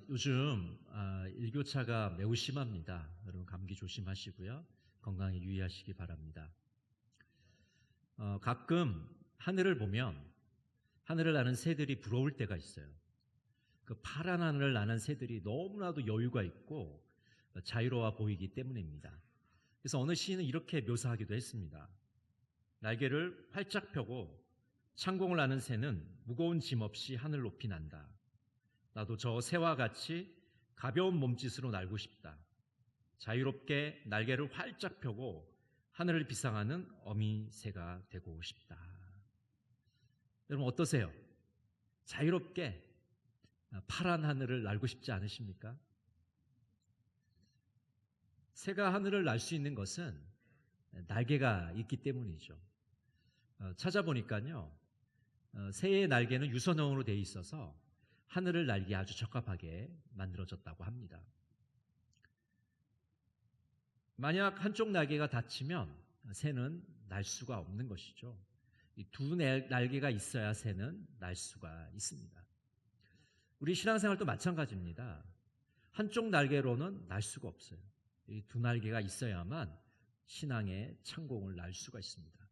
요즘 일교차가 매우 심합니다. 여러분 감기 조심하시고요. 건강에 유의하시기 바랍니다. 가끔 하늘을 보면 하늘을 나는 새들이 부러울 때가 있어요. 그 파란 하늘을 나는 새들이 너무나도 여유가 있고 자유로워 보이기 때문입니다. 그래서 어느 시인은 이렇게 묘사하기도 했습니다. 날개를 활짝 펴고 창공을 나는 새는 무거운 짐 없이 하늘 높이 난다. 나도 저 새와 같이 가벼운 몸짓으로 날고 싶다. 자유롭게 날개를 활짝 펴고 하늘을 비상하는 어미새가 되고 싶다. 여러분 어떠세요? 자유롭게 파란 하늘을 날고 싶지 않으십니까? 새가 하늘을 날 수 있는 것은 날개가 있기 때문이죠. 찾아보니까요, 새의 날개는 유선형으로 되어 있어서 하늘을 날기에 아주 적합하게 만들어졌다고 합니다. 만약 한쪽 날개가 닫히면 새는 날 수가 없는 것이죠. 이 두 날개가 있어야 새는 날 수가 있습니다. 우리 신앙생활도 마찬가지입니다. 한쪽 날개로는 날 수가 없어요. 이 두 날개가 있어야만 신앙의 창공을 날 수가 있습니다.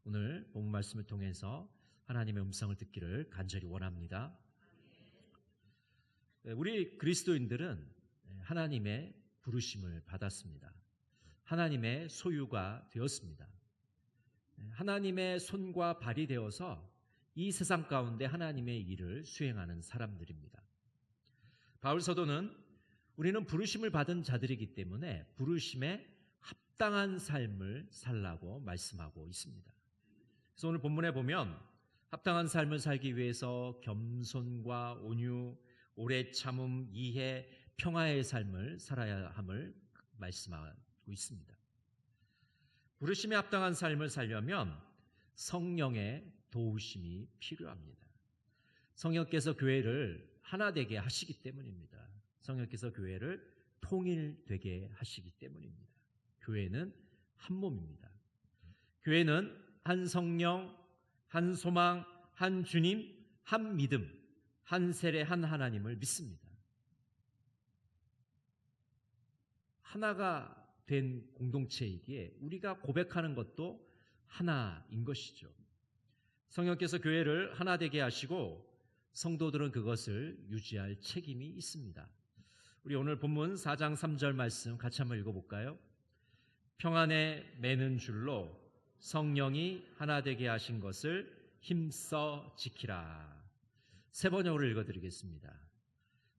오늘 본문 말씀을 통해서 하나님의 음성을 듣기를 간절히 원합니다. 우리 그리스도인들은 하나님의 부르심을 받았습니다. 하나님의 소유가 되었습니다. 하나님의 손과 발이 되어서 이 세상 가운데 하나님의 일을 수행하는 사람들입니다. 바울 사도는 우리는 부르심을 받은 자들이기 때문에 부르심에 합당한 삶을 살라고 말씀하고 있습니다. 그래서 오늘 본문에 보면 합당한 삶을 살기 위해서 겸손과 온유, 오래 참음, 이해, 평화의 삶을 살아야 함을 말씀하고 있습니다. 부르심에 합당한 삶을 살려면 성령의 도우심이 필요합니다. 성령께서 교회를 하나 되게 하시기 때문입니다. 성령께서 교회를 통일되게 하시기 때문입니다. 교회는 한 몸입니다. 교회는 한 성령, 한 소망, 한 주님, 한 믿음, 한 세례, 한 하나님을 믿습니다. 하나가 된 공동체이기에 우리가 고백하는 것도 하나인 것이죠. 성령께서 교회를 하나 되게 하시고 성도들은 그것을 유지할 책임이 있습니다. 우리 오늘 본문 4장 3절 말씀 같이 한번 읽어볼까요? 평안에 매는 줄로 성령이 하나 되게 하신 것을 힘써 지키라. 세 번역으로 읽어드리겠습니다.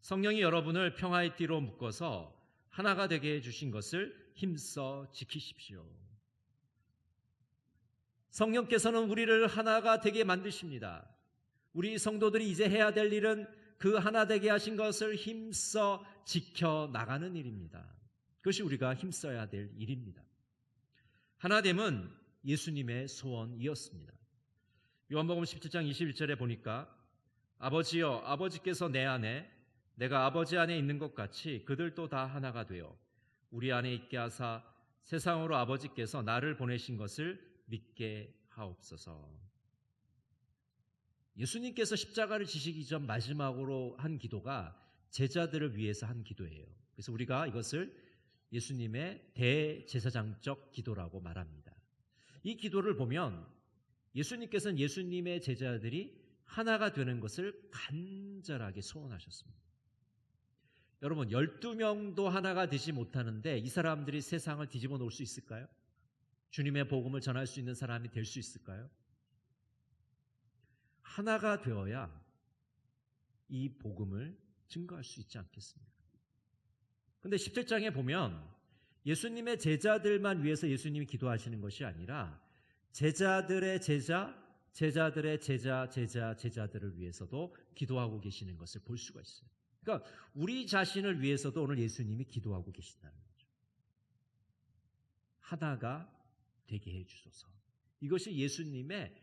성령이 여러분을 평화의 띠로 묶어서 하나가 되게 해주신 것을 힘써 지키십시오. 성령께서는 우리를 하나가 되게 만드십니다. 우리 성도들이 이제 해야 될 일은 그 하나 되게 하신 것을 힘써 지켜나가는 일입니다. 그것이 우리가 힘써야 될 일입니다. 하나됨은 예수님의 소원이었습니다. 요한복음 17장 21절에 보니까 아버지여, 아버지께서 내 안에 내가 아버지 안에 있는 것 같이 그들도 다 하나가 되어 우리 안에 있게 하사 세상으로 아버지께서 나를 보내신 것을 믿게 하옵소서. 예수님께서 십자가를 지시기 전 마지막으로 한 기도가 제자들을 위해서 한 기도예요. 그래서 우리가 이것을 예수님의 대제사장적 기도라고 말합니다. 이 기도를 보면 예수님께서는 예수님의 제자들이 하나가 되는 것을 간절하게 소원하셨습니다. 여러분 12명도 하나가 되지 못하는데 이 사람들이 세상을 뒤집어 놓을 수 있을까요? 주님의 복음을 전할 수 있는 사람이 될 수 있을까요? 하나가 되어야 이 복음을 증거할 수 있지 않겠습니까? 그런데 17장에 보면 예수님의 제자들만 위해서 예수님이 기도하시는 것이 아니라 제자들의 제자, 제자들의 제자, 제자들을 위해서도 기도하고 계시는 것을 볼 수가 있어요. 그러니까 우리 자신을 위해서도 오늘 예수님이 기도하고 계신다는 거죠. 하나가 되게 해주소서. 이것이 예수님의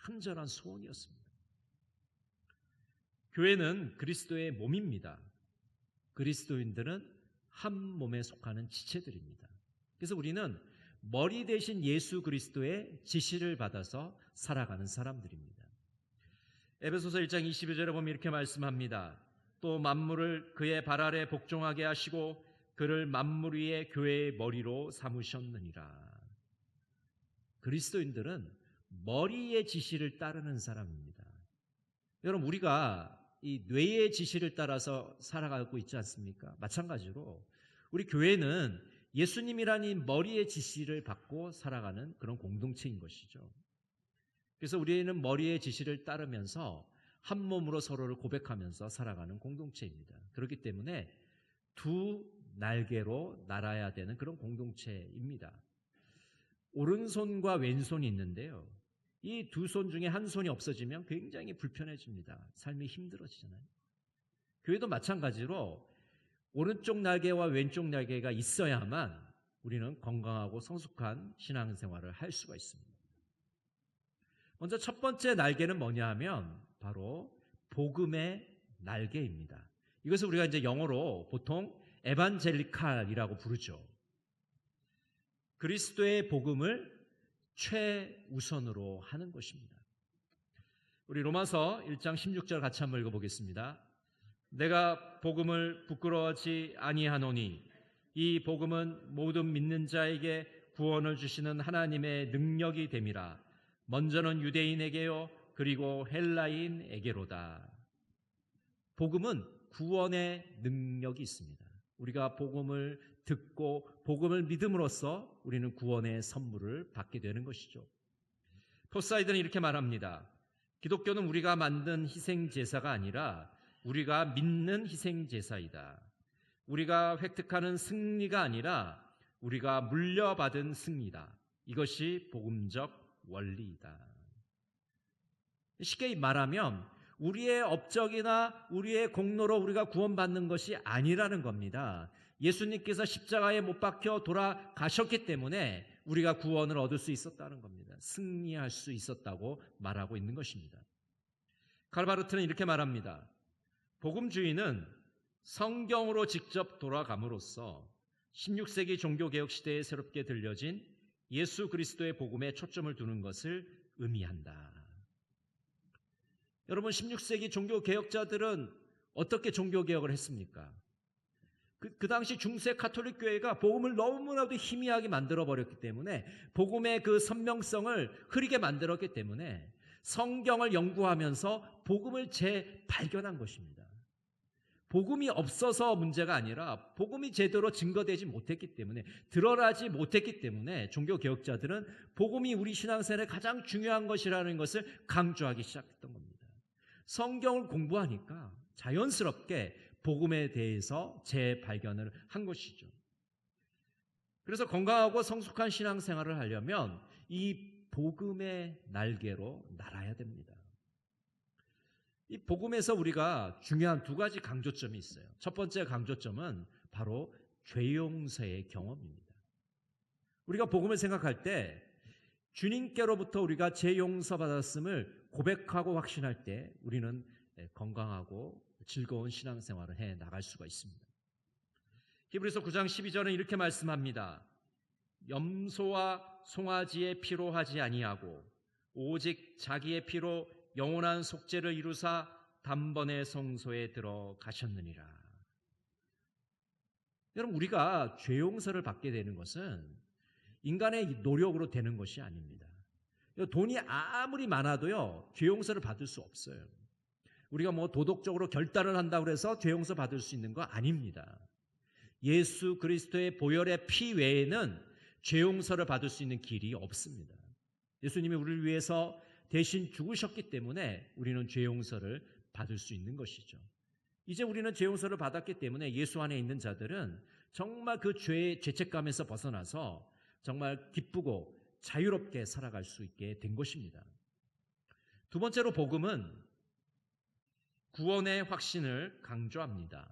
간절한 소원이었습니다. 교회는 그리스도의 몸입니다. 그리스도인들은 한 몸에 속하는 지체들입니다. 그래서 우리는 머리 대신 예수 그리스도의 지시를 받아서 살아가는 사람들입니다. 에베소서 1장 22절에 보면 이렇게 말씀합니다. 또 만물을 그의 발 아래 복종하게 하시고 그를 만물 위의 교회의 머리로 삼으셨느니라. 그리스도인들은 머리의 지시를 따르는 사람입니다. 여러분, 우리가 이 뇌의 지시를 따라서 살아가고 있지 않습니까? 마찬가지로 우리 교회는 예수님이라는 이 머리의 지시를 받고 살아가는 그런 공동체인 것이죠. 그래서 우리는 머리의 지시를 따르면서 한 몸으로 서로를 고백하면서 살아가는 공동체입니다. 그렇기 때문에 두 날개로 날아야 되는 그런 공동체입니다. 오른손과 왼손이 있는데요. 이 두 손 중에 한 손이 없어지면 굉장히 불편해집니다. 삶이 힘들어지잖아요. 교회도 마찬가지로 오른쪽 날개와 왼쪽 날개가 있어야만 우리는 건강하고 성숙한 신앙생활을 할 수가 있습니다. 먼저 첫 번째 날개는 뭐냐 하면 바로 복음의 날개입니다. 이것을 우리가 이제 영어로 보통 에반젤리칼이라고 부르죠. 그리스도의 복음을 최우선으로 하는 것입니다. 우리 로마서 1장 16절 같이 한번 읽어보겠습니다. 내가 복음을 부끄러워하지 아니하노니 이 복음은 모든 믿는 자에게 구원을 주시는 하나님의 능력이 됨이라. 먼저는 유대인에게요 그리고 헬라인에게로다. 복음은 구원의 능력이 있습니다. 우리가 복음을 듣고 복음을 믿음으로써 우리는 구원의 선물을 받게 되는 것이죠. 포사이드는 이렇게 말합니다. 기독교는 우리가 만든 희생제사가 아니라 우리가 믿는 희생제사이다. 우리가 획득하는 승리가 아니라 우리가 물려받은 승리다. 이것이 복음적 원리이다. 쉽게 말하면 우리의 업적이나 우리의 공로로 우리가 구원받는 것이 아니라는 겁니다. 예수님께서 십자가에 못 박혀 돌아가셨기 때문에 우리가 구원을 얻을 수 있었다는 겁니다. 승리할 수 있었다고 말하고 있는 것입니다. 칼바르트는 이렇게 말합니다. 복음주의는 성경으로 직접 돌아감으로써 16세기 종교개혁 시대에 새롭게 들려진 예수 그리스도의 복음에 초점을 두는 것을 의미한다. 여러분, 16세기 종교개혁자들은 어떻게 종교개혁을 했습니까? 그 당시 중세 가톨릭 교회가 복음을 너무나도 희미하게 만들어버렸기 때문에 복음의 그 선명성을 흐리게 만들었기 때문에 성경을 연구하면서 복음을 재발견한 것입니다. 복음이 없어서 문제가 아니라 복음이 제대로 증거되지 못했기 때문에 드러나지 못했기 때문에 종교개혁자들은 복음이 우리 신앙생활에 가장 중요한 것이라는 것을 강조하기 시작했던 겁니다. 성경을 공부하니까 자연스럽게 복음에 대해서 재발견을 한 것이죠. 그래서 건강하고 성숙한 신앙생활을 하려면 이 복음의 날개로 날아야 됩니다. 이 복음에서 우리가 중요한 두 가지 강조점이 있어요. 첫 번째 강조점은 바로 죄 용서의 경험입니다. 우리가 복음을 생각할 때 주님께로부터 우리가 죄 용서받았음을 고백하고 확신할 때 우리는 건강하고 즐거운 신앙생활을 해 나갈 수가 있습니다. 히브리서 9장 12절은 이렇게 말씀합니다. 염소와 송아지의 피로 하지 아니하고 오직 자기의 피로 영원한 속죄를 이루사 단번에 성소에 들어가셨느니라. 여러분, 우리가 죄 용서를 받게 되는 것은 인간의 노력으로 되는 것이 아닙니다. 돈이 아무리 많아도요 죄 용서를 받을 수 없어요. 우리가 도덕적으로 결단을 한다고 해서 죄 용서 받을 수 있는 거 아닙니다. 예수 그리스도의 보혈의 피 외에는 죄 용서를 받을 수 있는 길이 없습니다. 예수님이 우리를 위해서 대신 죽으셨기 때문에 우리는 죄 용서를 받을 수 있는 것이죠. 이제 우리는 죄 용서를 받았기 때문에 예수 안에 있는 자들은 정말 그 죄책감에서 벗어나서 정말 기쁘고 자유롭게 살아갈 수 있게 된 것입니다. 두 번째로 복음은 구원의 확신을 강조합니다.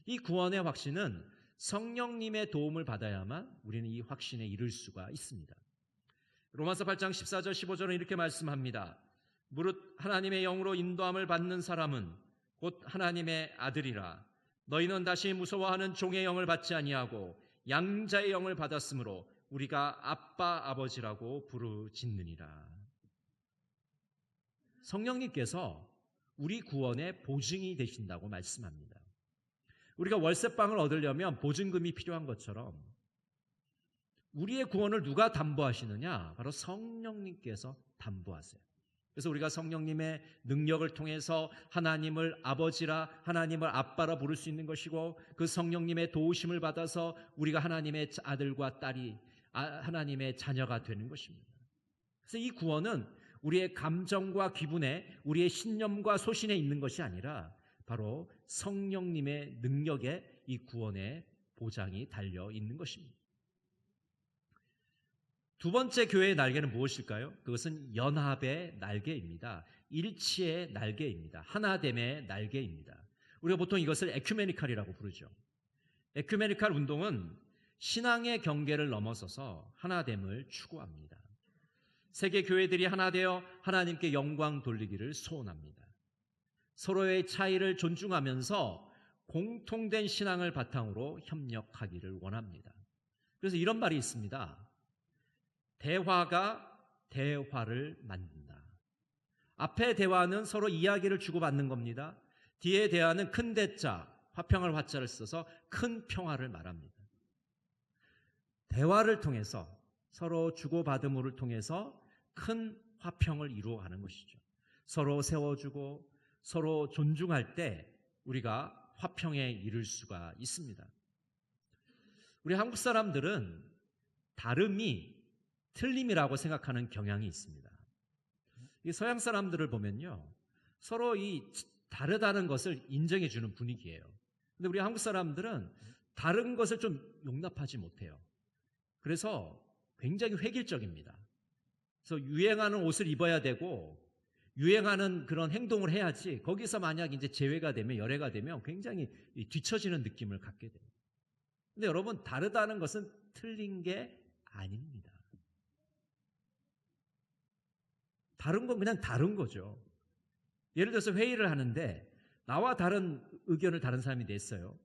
이 구원의 확신은 성령님의 도움을 받아야만 우리는 이 확신에 이를 수가 있습니다. 로마서 8장 14절 15절은 이렇게 말씀합니다. 무릇 하나님의 영으로 인도함을 받는 사람은 곧 하나님의 아들이라. 너희는 다시 무서워하는 종의 영을 받지 아니하고 양자의 영을 받았으므로 우리가 아빠 아버지라고 부르짖느니라. 성령님께서 우리 구원의 보증이 되신다고 말씀합니다. 우리가 월세방을 얻으려면 보증금이 필요한 것처럼 우리의 구원을 누가 담보하시느냐? 바로 성령님께서 담보하세요. 그래서 우리가 성령님의 능력을 통해서 하나님을 아버지라, 하나님을 아빠라 부를 수 있는 것이고, 그 성령님의 도우심을 받아서 우리가 하나님의 아들과 딸이, 하나님의 자녀가 되는 것입니다. 그래서 이 구원은 우리의 감정과 기분에, 우리의 신념과 소신에 있는 것이 아니라 바로 성령님의 능력에 이 구원의 보장이 달려 있는 것입니다. 두 번째 교회의 날개는 무엇일까요? 그것은 연합의 날개입니다. 일치의 날개입니다. 하나됨의 날개입니다. 우리가 보통 이것을 에큐메니칼이라고 부르죠. 에큐메니칼 운동은 신앙의 경계를 넘어서서 하나됨을 추구합니다. 세계 교회들이 하나 되어 하나님께 영광 돌리기를 소원합니다. 서로의 차이를 존중하면서 공통된 신앙을 바탕으로 협력하기를 원합니다. 그래서 이런 말이 있습니다. 대화가 대화를 만든다. 앞의 대화는 서로 이야기를 주고받는 겁니다. 뒤의 대화는 큰 대자, 화평할 화자를 써서 큰 평화를 말합니다. 대화를 통해서 서로 주고받음을 통해서 큰 화평을 이루어가는 것이죠. 서로 세워주고 서로 존중할 때 우리가 화평에 이를 수가 있습니다. 우리 한국 사람들은 다름이 틀림이라고 생각하는 경향이 있습니다. 이 서양 사람들을 보면요, 서로 이 다르다는 것을 인정해 주는 분위기예요. 근데 우리 한국 사람들은 다른 것을 좀 용납하지 못해요. 그래서 굉장히 획일적입니다. 그래서 유행하는 옷을 입어야 되고 유행하는 그런 행동을 해야지, 거기서 만약 이제 제외가 되면, 열애가 되면 굉장히 뒤처지는 느낌을 갖게 됩니다. 근데 여러분, 다르다는 것은 틀린 게 아닙니다. 다른 건 그냥 다른 거죠. 예를 들어서 회의를 하는데 나와 다른 의견을 다른 사람이 냈어요.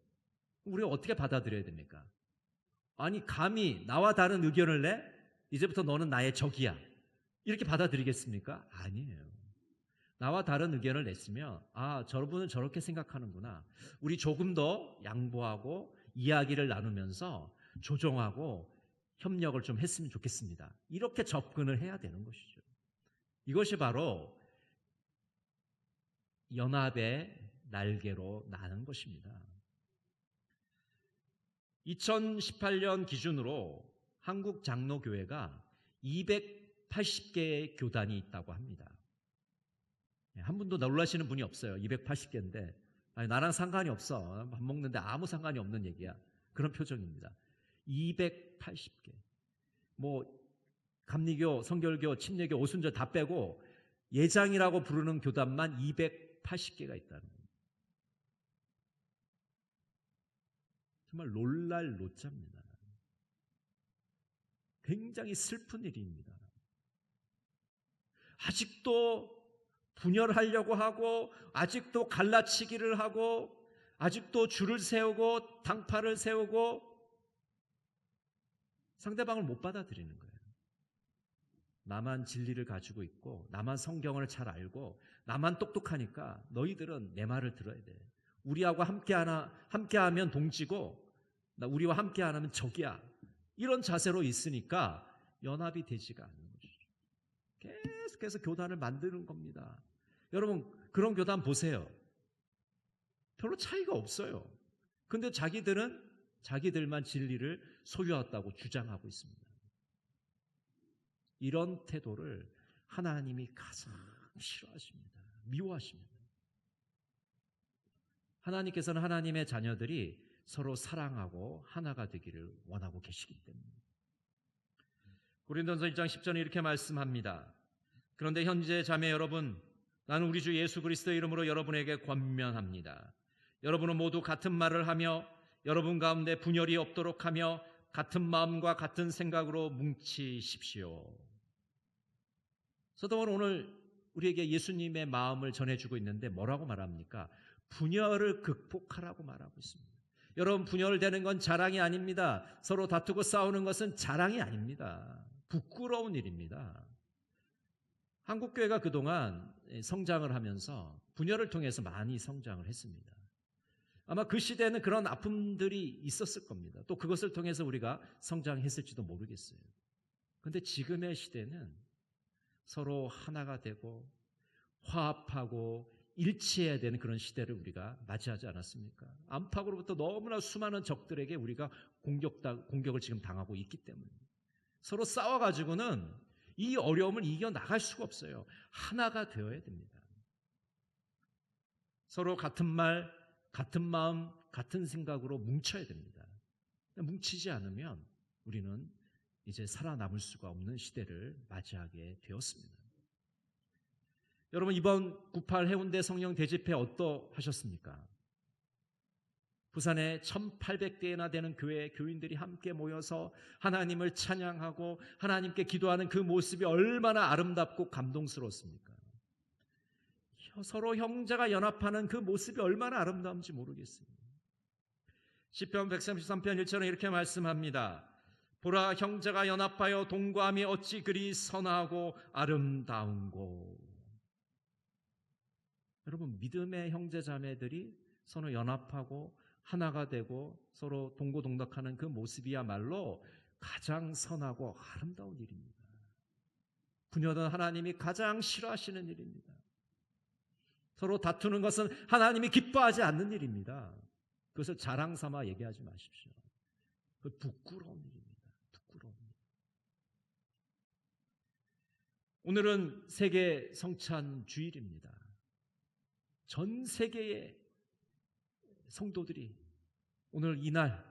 우리가 어떻게 받아들여야 됩니까? 아니, 감히 나와 다른 의견을 내? 이제부터 너는 나의 적이야. 이렇게 받아들이겠습니까? 아니에요. 나와 다른 의견을 냈으면, 아, 저분은 저렇게 생각하는구나. 우리 조금 더 양보하고 이야기를 나누면서 조정하고 협력을 좀 했으면 좋겠습니다. 이렇게 접근을 해야 되는 것이죠. 이것이 바로 연합의 날개로 나는 것입니다. 2018년 기준으로 한국 장로교회가 280개의 교단이 있다고 합니다. 한 분도 놀라시는 분이 없어요. 280개인데 아니, 나랑 상관이 없어. 밥 먹는데 아무 상관이 없는 얘기야. 그런 표정입니다. 280개. 감리교, 성결교, 침례교, 오순절 다 빼고 예장이라고 부르는 교단만 280개가 있다는 겁니다. 정말 놀랄 노자입니다. 굉장히 슬픈 일입니다. 아직도 분열하려고 하고, 아직도 갈라치기를 하고, 아직도 줄을 세우고 당파를 세우고 상대방을 못 받아들이는 거예요. 나만 진리를 가지고 있고, 나만 성경을 잘 알고, 나만 똑똑하니까 너희들은 내 말을 들어야 돼. 우리하고 함께하면 동지고, 우리와 함께 안 하면 적이야. 이런 자세로 있으니까 연합이 되지가 않는 것이죠. 계속해서 교단을 만드는 겁니다. 여러분, 그런 교단 보세요. 별로 차이가 없어요. 근데 자기들만 진리를 소유했다고 주장하고 있습니다. 이런 태도를 하나님이 가장 싫어하십니다. 미워하십니다. 하나님께서는 하나님의 자녀들이 서로 사랑하고 하나가 되기를 원하고 계시기 때문입니다. 고린도전서 1장 10절에 이렇게 말씀합니다. 그런데 현재 자매 여러분, 나는 우리 주 예수 그리스도의 이름으로 여러분에게 권면합니다. 여러분은 모두 같은 말을 하며 여러분 가운데 분열이 없도록 하며 같은 마음과 같은 생각으로 뭉치십시오. 서도원 오늘 우리에게 예수님의 마음을 전해주고 있는데 뭐라고 말합니까? 분열을 극복하라고 말하고 있습니다. 여러분, 분열되는 건 자랑이 아닙니다. 서로 다투고 싸우는 것은 자랑이 아닙니다. 부끄러운 일입니다. 한국교회가 그동안 성장을 하면서 분열을 통해서 많이 성장을 했습니다. 아마 그 시대에는 그런 아픔들이 있었을 겁니다. 또 그것을 통해서 우리가 성장했을지도 모르겠어요. 그런데 지금의 시대는 서로 하나가 되고 화합하고 일치해야 되는 그런 시대를 우리가 맞이하지 않았습니까? 안팎으로부터 너무나 수많은 적들에게 우리가 공격을 지금 당하고 있기 때문에 서로 싸워가지고는 이 어려움을 이겨나갈 수가 없어요. 하나가 되어야 됩니다. 서로 같은 말, 같은 마음, 같은 생각으로 뭉쳐야 됩니다. 뭉치지 않으면 우리는 이제 살아남을 수가 없는 시대를 맞이하게 되었습니다. 여러분, 이번 98 해운대 성령 대집회 어떠하셨습니까? 부산에 1800대나 되는 교회 교인들이 함께 모여서 하나님을 찬양하고 하나님께 기도하는 그 모습이 얼마나 아름답고 감동스러웠습니까? 서로 형제가 연합하는 그 모습이 얼마나 아름다운지 모르겠습니다. 시편 133편 1절은 이렇게 말씀합니다. 보라, 형제가 연합하여 동거함이 어찌 그리 선하고 아름다운고. 여러분, 믿음의 형제 자매들이 서로 연합하고 하나가 되고 서로 동고동락하는 그 모습이야말로 가장 선하고 아름다운 일입니다. 분열은 하나님이 가장 싫어하시는 일입니다. 서로 다투는 것은 하나님이 기뻐하지 않는 일입니다. 그것을 자랑 삼아 얘기하지 마십시오. 그 부끄러운 일입니다. 부끄러운 일. 오늘은 세계 성찬 주일입니다. 전 세계의 성도들이 오늘 이날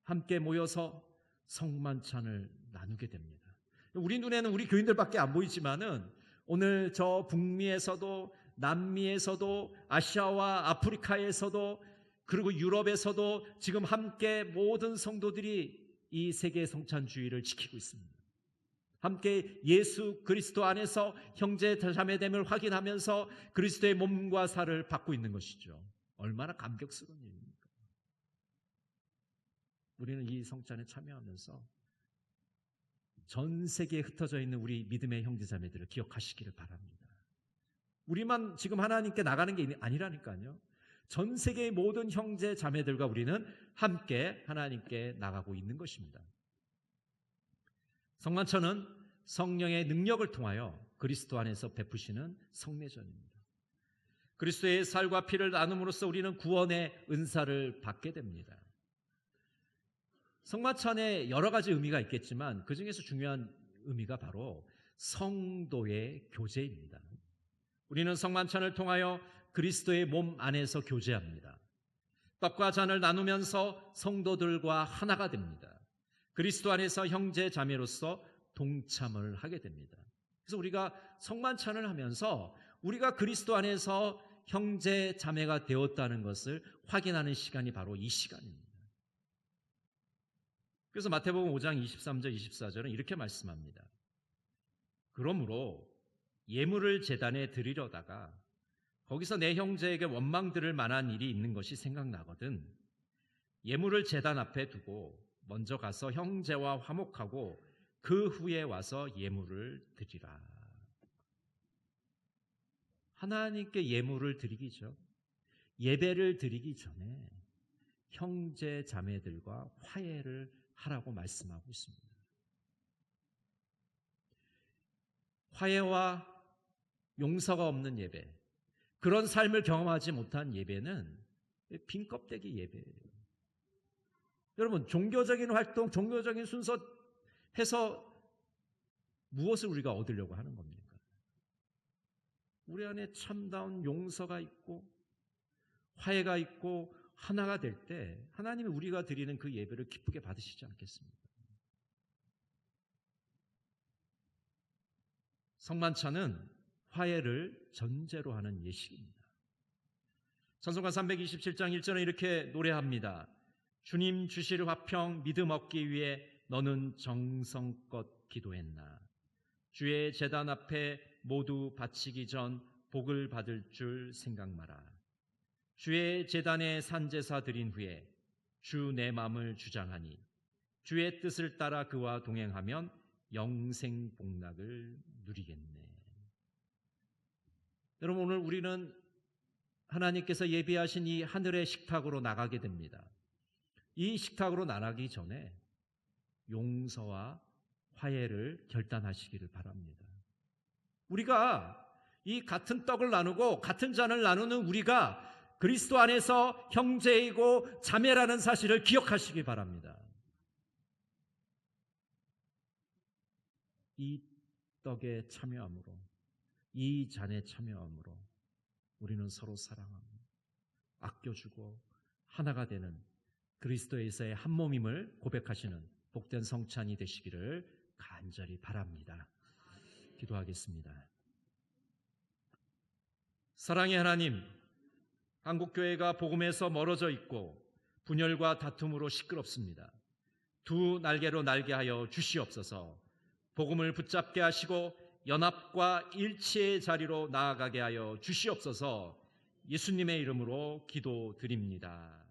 함께 모여서 성만찬을 나누게 됩니다. 우리 눈에는 우리 교인들밖에 안 보이지만은 오늘 저 북미에서도 남미에서도 아시아와 아프리카에서도 그리고 유럽에서도 지금 함께 모든 성도들이 이 세계 성찬 주일을 지키고 있습니다. 함께 예수 그리스도 안에서 형제 자매됨을 확인하면서 그리스도의 몸과 살을 받고 있는 것이죠. 얼마나 감격스러운 일입니까? 우리는 이 성찬에 참여하면서 전 세계에 흩어져 있는 우리 믿음의 형제 자매들을 기억하시기를 바랍니다. 우리만 지금 하나님께 나가는 게 아니라니까요. 전 세계의 모든 형제 자매들과 우리는 함께 하나님께 나가고 있는 것입니다. 성만찬은 성령의 능력을 통하여 그리스도 안에서 베푸시는 성례전입니다. 그리스도의 살과 피를 나눔으로써 우리는 구원의 은사를 받게 됩니다. 성만찬에 여러 가지 의미가 있겠지만 그 중에서 중요한 의미가 바로 성도의 교제입니다. 우리는 성만찬을 통하여 그리스도의 몸 안에서 교제합니다. 떡과 잔을 나누면서 성도들과 하나가 됩니다. 그리스도 안에서 형제 자매로서 동참을 하게 됩니다. 그래서 우리가 성만찬을 하면서 우리가 그리스도 안에서 형제 자매가 되었다는 것을 확인하는 시간이 바로 이 시간입니다. 그래서 마태복음 5장 23절 24절은 이렇게 말씀합니다. 그러므로 예물을 제단에 드리려다가 거기서 내 형제에게 원망 들을 만한 일이 있는 것이 생각나거든 예물을 제단 앞에 두고 먼저 가서 형제와 화목하고 그 후에 와서 예물을 드리라. 하나님께 예물을 드리기죠. 예배를 드리기 전에 형제 자매들과 화해를 하라고 말씀하고 있습니다. 화해와 용서가 없는 예배, 그런 삶을 경험하지 못한 예배는 빈 껍데기 예배예요. 여러분, 종교적인 활동, 종교적인 순서 해서 무엇을 우리가 얻으려고 하는 겁니까? 우리 안에 참다운 용서가 있고 화해가 있고 하나가 될 때 하나님이 우리가 드리는 그 예배를 기쁘게 받으시지 않겠습니까? 성만찬은 화해를 전제로 하는 예식입니다. 찬송가 327장 1절은 이렇게 노래합니다. 주님 주실 화평 믿음 얻기 위해 너는 정성껏 기도했나. 주의 제단 앞에 모두 바치기 전 복을 받을 줄 생각 마라. 주의 제단에 산제사 드린 후에 주 내 마음을 주장하니 주의 뜻을 따라 그와 동행하면 영생 복락을 누리겠네. 여러분, 오늘 우리는 하나님께서 예비하신 이 하늘의 식탁으로 나가게 됩니다. 이 식탁으로 나가기 전에 용서와 화해를 결단하시기를 바랍니다. 우리가 이 같은 떡을 나누고 같은 잔을 나누는 우리가 그리스도 안에서 형제이고 자매라는 사실을 기억하시기 바랍니다. 이 떡에 참여함으로, 이 잔에 참여함으로 우리는 서로 사랑하고 아껴주고 하나가 되는 그리스도에서의 한 몸임을 고백하시는 복된 성찬이 되시기를 간절히 바랍니다. 기도하겠습니다. 사랑의 하나님, 한국교회가 복음에서 멀어져 있고 분열과 다툼으로 시끄럽습니다. 두 날개로 날게 하여 주시옵소서. 복음을 붙잡게 하시고 연합과 일치의 자리로 나아가게 하여 주시옵소서. 예수님의 이름으로 기도드립니다.